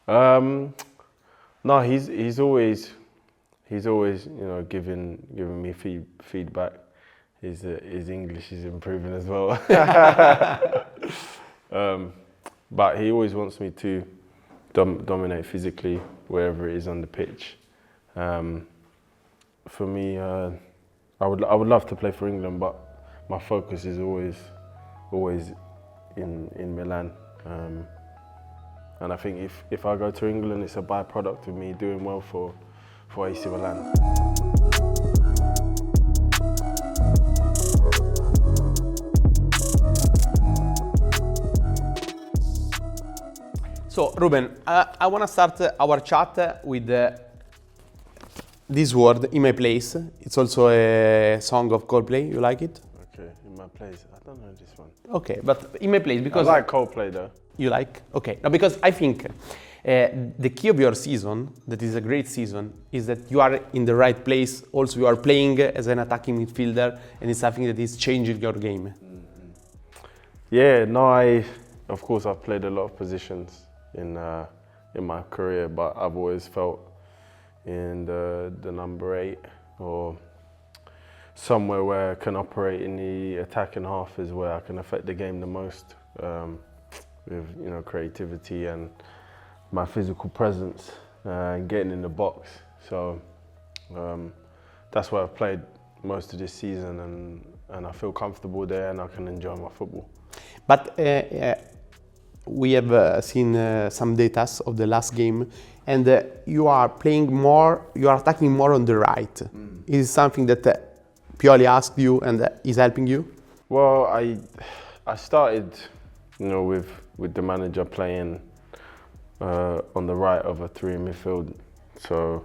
Um, no, he's always giving me feedback. His English is improving as well. um, but he always wants me to dominate physically wherever it is on the pitch. For me, I would love to play for England, but my focus is always in Milan. And I think if I go to England, it's a byproduct of me doing well for AC Milan. So, Ruben, I want to start our chat with this word, In My Place. It's also a song of Coldplay. You like it? Okay, In My Place. I don't know this one. Okay, but In My Place, because... I like Coldplay though. You like? Okay. No, because I think the key of your season, that is a great season, is that you are in the right place. Also, you are playing as an attacking midfielder, and it's something that is changing your game. Mm-hmm. Yeah, no, of course, I've played a lot of positions in my career, but I've always felt in the number 8 or somewhere where I can operate in the attacking half is where I can affect the game the most. With creativity and my physical presence and getting in the box. So that's where I've played most of this season, and I feel comfortable there and I can enjoy my football. But we have seen some data of the last game, and you are playing more, you are attacking more on the right. Is it something that Pioli asked you and is helping you? Well, I started with the manager playing on the right of a 3 in midfield, so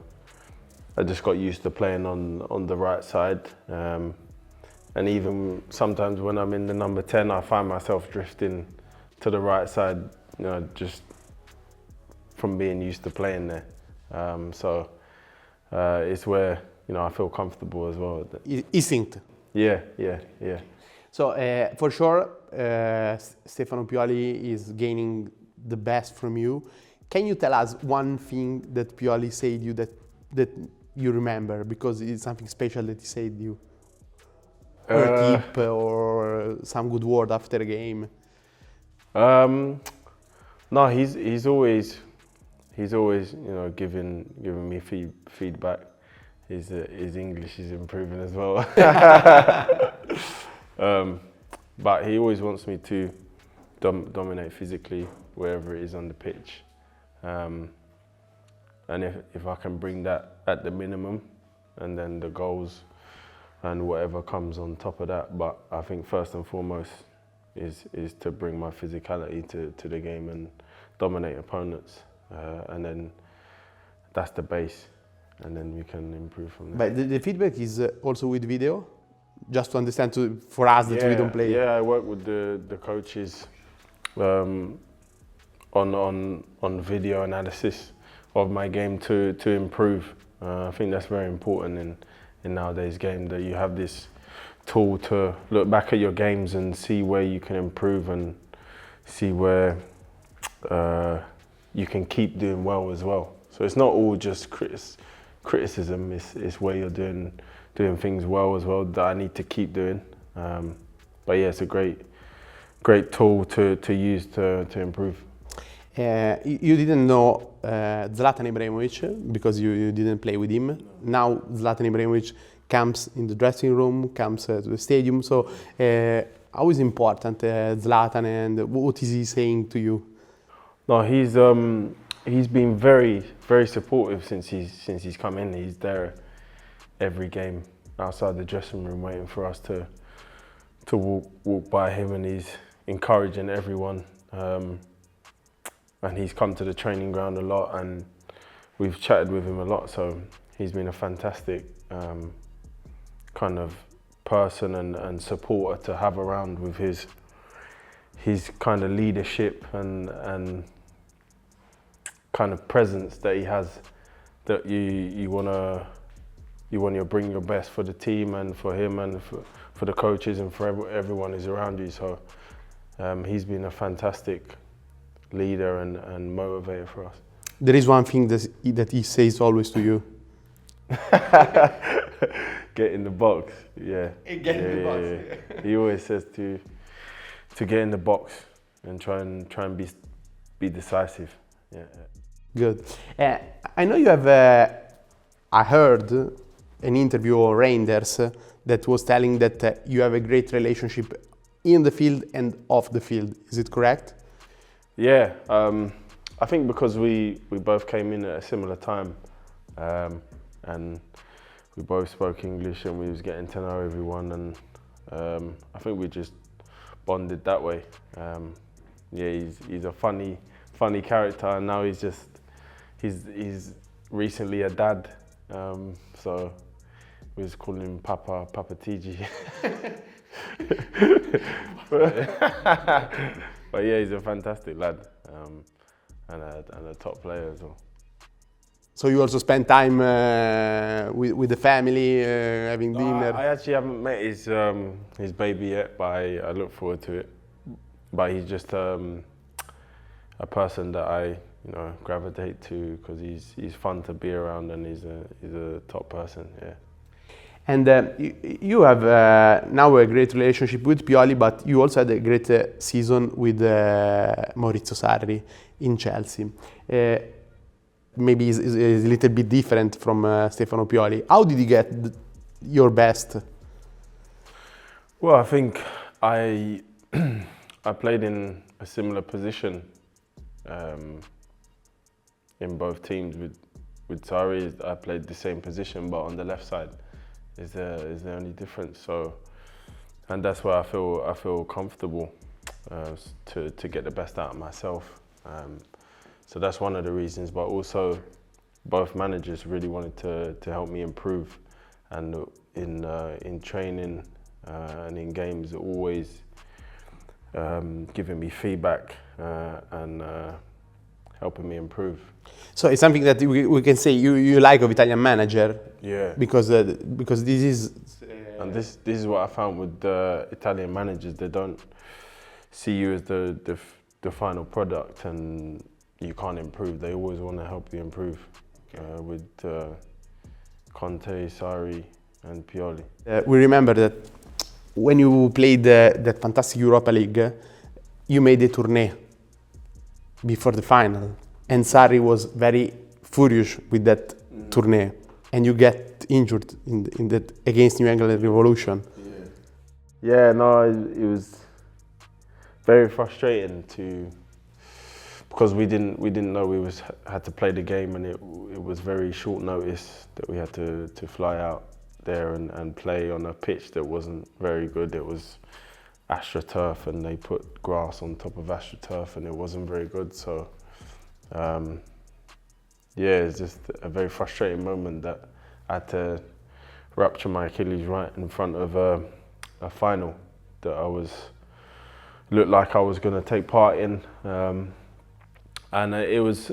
I just got used to playing on the right side, and even sometimes when I'm in the number 10 I find myself drifting to the right side, just from being used to playing there. So it's where I feel comfortable as well. Instinct. Yeah. So for sure, Stefano Pioli is gaining the best from you. Can you tell us one thing that Pioli said you that you remember, because it's something special that he said you, or a tip or some good word after a game? No, he's always giving me feedback. His English is improving as well. But he always wants me to dominate physically wherever it is on the pitch. And if I can bring that at the minimum, and then the goals and whatever comes on top of that. But I think first and foremost is to bring my physicality to the game and dominate opponents. And then that's the base, and then we can improve from there. But the feedback is also with video? Just to understand, for us that we don't play. Yeah, I work with the coaches on video analysis of my game to improve. I think that's very important in nowadays game, that you have this tool to look back at your games and see where you can improve and see where you can keep doing well as well. So it's not all just criticism, it's where you're doing things well as well that I need to keep doing. But yeah, it's a great tool to use to improve. You didn't know Zlatan Ibrahimovic because you didn't play with him. Now Zlatan Ibrahimovic comes in the dressing room, comes to the stadium. So how is important Zlatan, and what is he saying to you? No, he's been very supportive since he's come in. He's there every game outside the dressing room waiting for us to walk by him, and he's encouraging everyone. And he's come to the training ground a lot, and we've chatted with him a lot, so he's been a fantastic kind of person and supporter to have around, with his kind of leadership and kind of presence that he has, that you want to bring your best for the team and for him and for the coaches and for everyone who's around you. So he's been a fantastic leader and motivator for us. There is one thing that he says always to you. Get in the box, yeah. Get in the box. Yeah. He always says to get in the box and try and be decisive. Yeah. Good. I know you have. I heard an interview of Reinders that was telling that you have a great relationship in the field and off the field. Is it correct? Yeah. I think because we both came in at a similar time, and we both spoke English and we was getting to know everyone, and I think we just bonded that way. Yeah, he's a funny character, and now he's recently a dad, so we was calling him Papa TG. But yeah, he's a fantastic lad, and a top player as well. So you also spend time with the family, having dinner? I actually haven't met his baby yet, but I look forward to it. But he's just a person that I gravitate to because he's fun to be around, and he's a top person. Yeah. And you have now a great relationship with Pioli, but you also had a great season with Maurizio Sarri in Chelsea. Maybe is a little bit different from Stefano Pioli. How did you get your best? Well, I think I played in a similar position in both teams. With Sarri, I played the same position, but on the left side is the only difference. So, and that's where I feel comfortable to get the best out of myself. So that's one of the reasons, but also both managers really wanted to help me improve, and in training and in games, always giving me feedback and helping me improve. So it's something that we can say you like of Italian manager. Yeah. Because this is. And this is what I found with the Italian managers. They don't see you as the final product, and you can't improve. They always want to help you improve. With Conte, Sarri, and Pioli. We remember that when you played that fantastic Europa League, you made a tournée before the final, and Sarri was very furious with that tournée, and you get injured in that against New England Revolution. Yeah, no, it was very frustrating because we didn't know we had to play the game, and it was very short notice that we had to fly out there and play on a pitch that wasn't very good. It was AstroTurf, and they put grass on top of AstroTurf, and it wasn't very good. So yeah, it's just a very frustrating moment that I had to rupture my Achilles right in front of a final that looked like I was going to take part in. And it was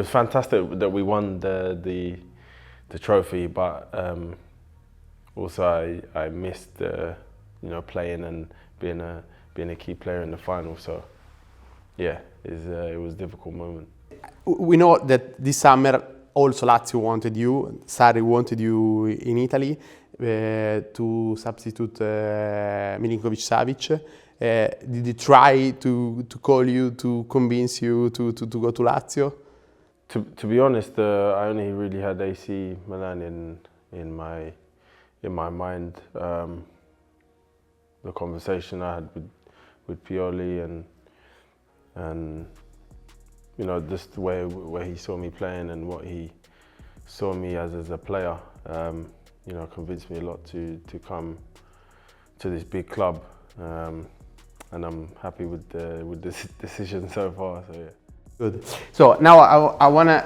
fantastic that we won the trophy, but also I missed playing and being a key player in the final. So yeah, it was a difficult moment. We know that this summer also Lazio wanted you, Sarri wanted you in Italy to substitute Milinkovic-Savic. Did he try to call you, to convince you to go to Lazio? To be honest, I only really had AC Milan in my mind. The conversation I had with Pioli and just the way he saw me playing and what he saw me as a player, convinced me a lot to come to this big club. And I'm happy with this decision so far. So yeah. Good. So now I wanna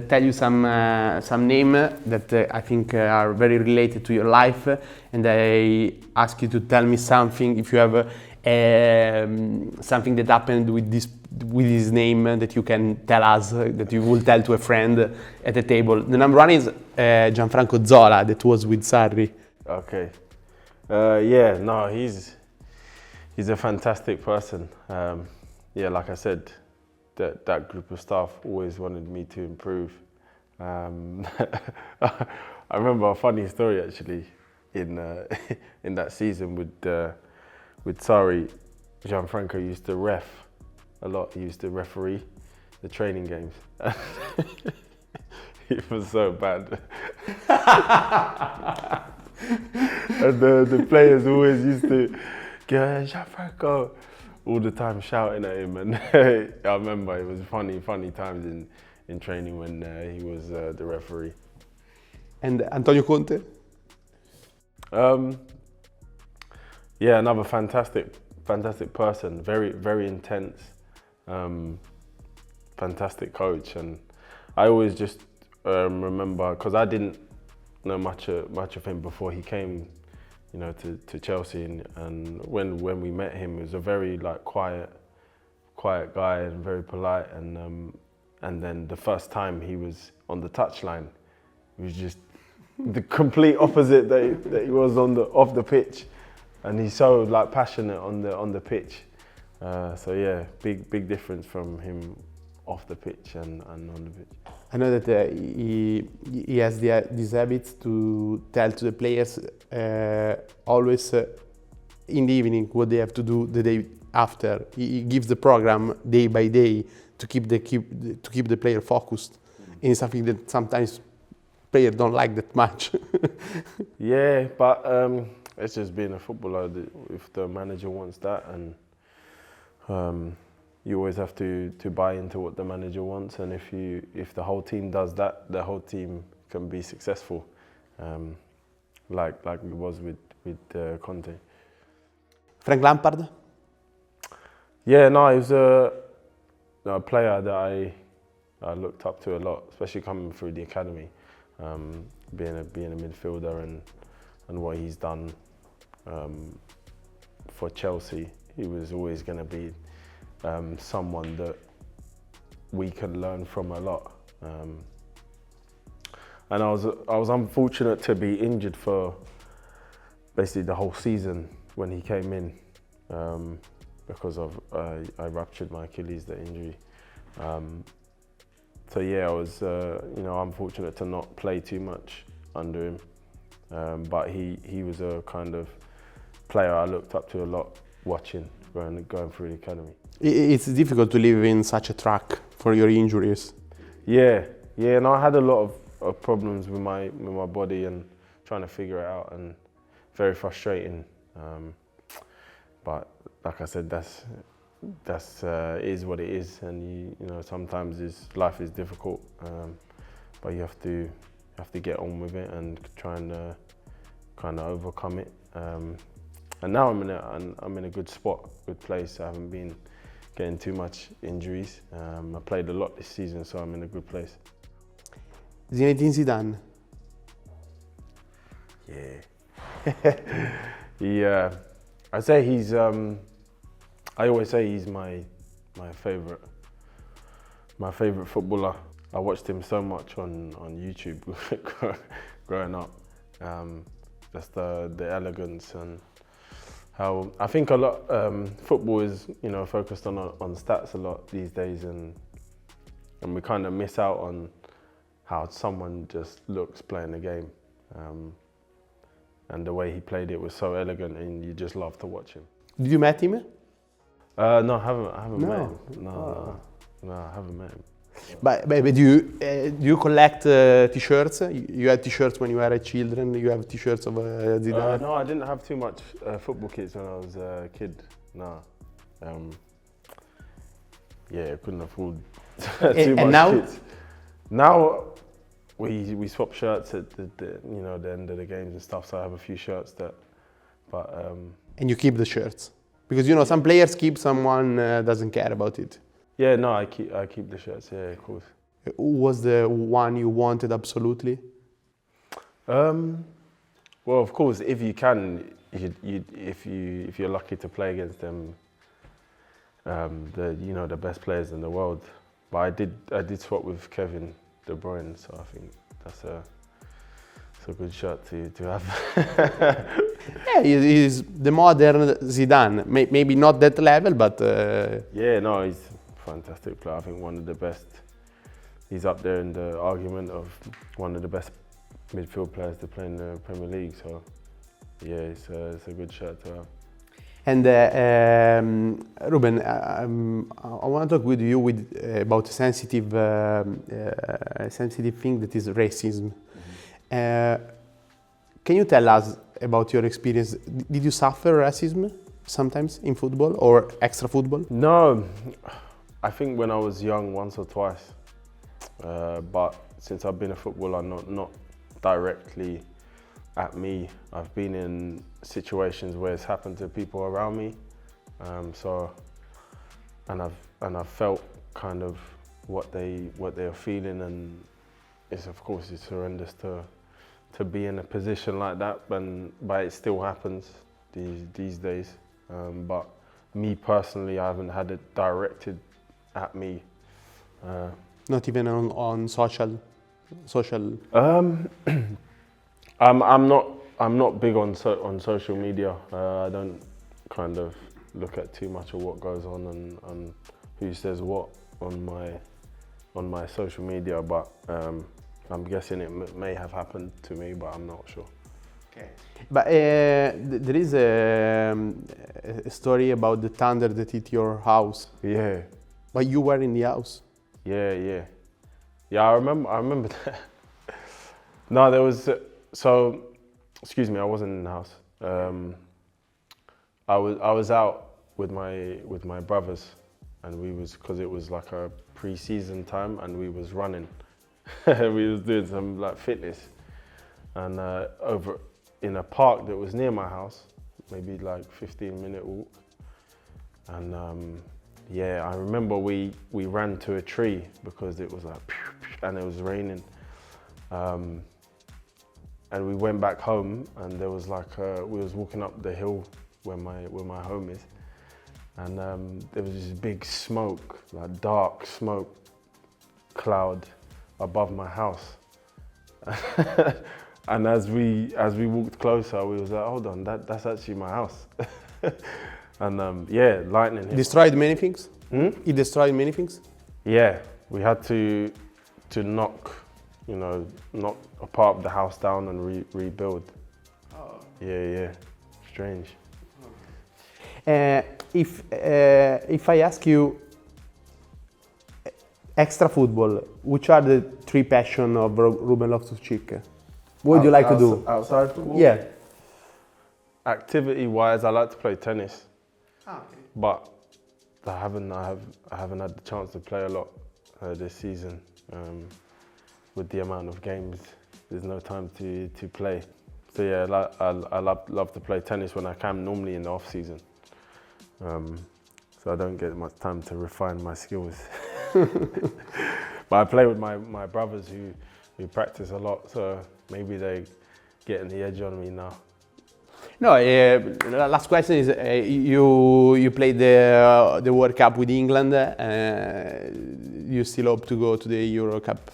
tell you some names that I think are very related to your life, and I ask you to tell me something if you have something that happened with this name that you can tell us, that you will tell to a friend at the table. The number one is Gianfranco Zola, that was with Sarri. Okay. Yeah. No, he's a fantastic person. Yeah, like I said, that group of staff always wanted me to improve. I remember a funny story actually in in that season with Sarri. Gianfranco used to ref a lot. He used to referee the training games. It was so bad. And the players always used to go, Gianfranco, all the time shouting at him. And I remember it was funny times in training when he was the referee. And Antonio Conte? Yeah, another fantastic person. Very intense, fantastic coach. And I always just remember, because I didn't know much of him before he came, you know, to Chelsea. And when we met him, he was a very like quiet guy and very polite. And then the first time he was on the touchline, he was just the complete opposite that he was off the pitch. And he's so like passionate on the pitch. So yeah, big difference from him off the pitch and on the pitch. I know that he has this habit to tell to the players always in the evening what they have to do the day after. He gives the program day by day to keep the player focused. And it's something that sometimes players don't like that much. Yeah, but it's just being a footballer. If the manager wants that, and you always have to buy into what the manager wants. And if the whole team does that, the whole team can be successful, like it was with Conte. Frank Lampard? Yeah, no, he was a player that I looked up to a lot, especially coming through the academy, being a midfielder and what he's done for Chelsea. He was always going to be someone that we can learn from a lot. And I was unfortunate to be injured for basically the whole season when he came in, because I ruptured my Achilles, the injury. So yeah, I was unfortunate to not play too much under him. But he was a kind of player I looked up to a lot, watching, going through the academy. It's difficult to live in such a track for your injuries. Yeah, and I had a lot of problems with my body and trying to figure it out, and very frustrating. But like I said, that's is what it is, and you know sometimes life is difficult, but you have to get on with it and try and kind of overcome it. And now I'm in a good spot, good place. I haven't been getting too much injuries. I played a lot this season, so I'm in a good place. Zinedine Zidane? Yeah. I say he's. I always say he's my favorite footballer. I watched him so much on YouTube growing up. Just the elegance and how I think a lot football is focused on stats a lot these days, and we kind of miss out on how someone just looks playing the game. And the way he played it was so elegant, and you just love to watch him. Did you met him? No, I haven't met him. No, I haven't met him. But do you collect t-shirts? You had t-shirts when you were a children. You have t-shirts of Zidane? No, I didn't have too much football kits when I was a kid. No. I couldn't afford too much now? kits. Now we swap shirts at the end of the games and stuff. So I have a few shirts And you keep the shirts because some players keep, someone doesn't care about it. Yeah, no, I keep the shirts. Yeah, of course. Who was the one you wanted absolutely? Well, of course, if you can, if you're lucky to play against them, the best players in the world. But I did swap with Kevin De Bruyne, so I think that's a good shirt to have. Yeah, he's the modern Zidane. Maybe not that level, but yeah, no, he's fantastic player. I think one of the best. He's up there in the argument of one of the best midfield players to play in the Premier League. So yeah, it's a good shout to have. And Ruben, I want to talk with you about a sensitive thing that is racism. Can you tell us about your experience? Did you suffer racism sometimes in football or extra football? No, I think when I was young, once or twice. But since I've been a footballer, not directly at me. I've been in situations where it's happened to people around me. I've felt kind of what they are feeling, and it's horrendous to be in a position like that, but it still happens these days. But me personally, I haven't had it directed at me. Not even on social. I'm not big on social media. I don't kind of look at too much of what goes on and who says what on my social media. But I'm guessing it may have happened to me, but I'm not sure. Okay. But there is a story about the thunder that hit your house. Yeah. But you were in the house. Yeah. I remember that. No, there was excuse me, I wasn't in the house. I was out with my brothers, and because it was like a pre-season time, and we was running. We was doing some like fitness, and over in a park that was near my house, maybe like 15-minute walk. And I remember we ran to a tree because it was like, and it was raining. And we went back home, and there was like we was walking up the hill where my home is, and there was this big smoke, like dark smoke cloud above my house. And as we walked closer, we was like, hold on, that's actually my house. And lightning hit. Destroyed many things? It destroyed many things? Yeah, we had to knock a part of the house down and rebuild. Oh. Yeah, strange. If I ask you extra football, which are the three passions of Ruben Loftus-Cheek? What would you like to do? Outside football? Yeah. Activity-wise, I like to play tennis. Okay. But I haven't had the chance to play a lot this season. With the amount of games, there's no time to play. So yeah, I love to play tennis when I can, normally in the off season. So I don't get much time to refine my skills. But I play with my brothers who practice a lot, so maybe they getting the edge on me now. No, last question is, you played the World Cup with England. You still hope to go to the Euro Cup?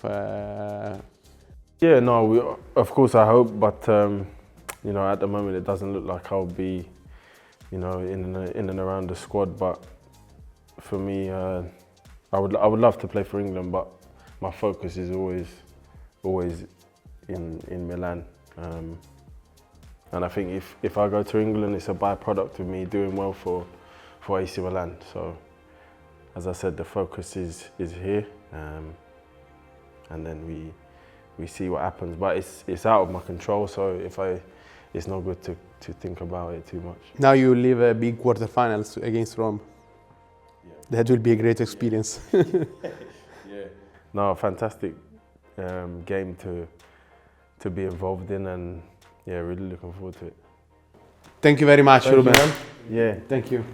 Yeah, no, of course I hope, but at the moment it doesn't look like I'll be, in and around the squad. But for me, I would love to play for England, but my focus is always in Milan. And I think if I go to England, it's a byproduct of me doing well for AC Milan. So, as I said, the focus is here, and then we see what happens. But it's out of my control, so it's not good to think about it too much. Now you live a big quarterfinals against Rome. Yeah. That will be a great experience. Yeah. No, fantastic game to be involved in, and yeah, really looking forward to it. Thank you very much, Ruben. Yeah. Thank you.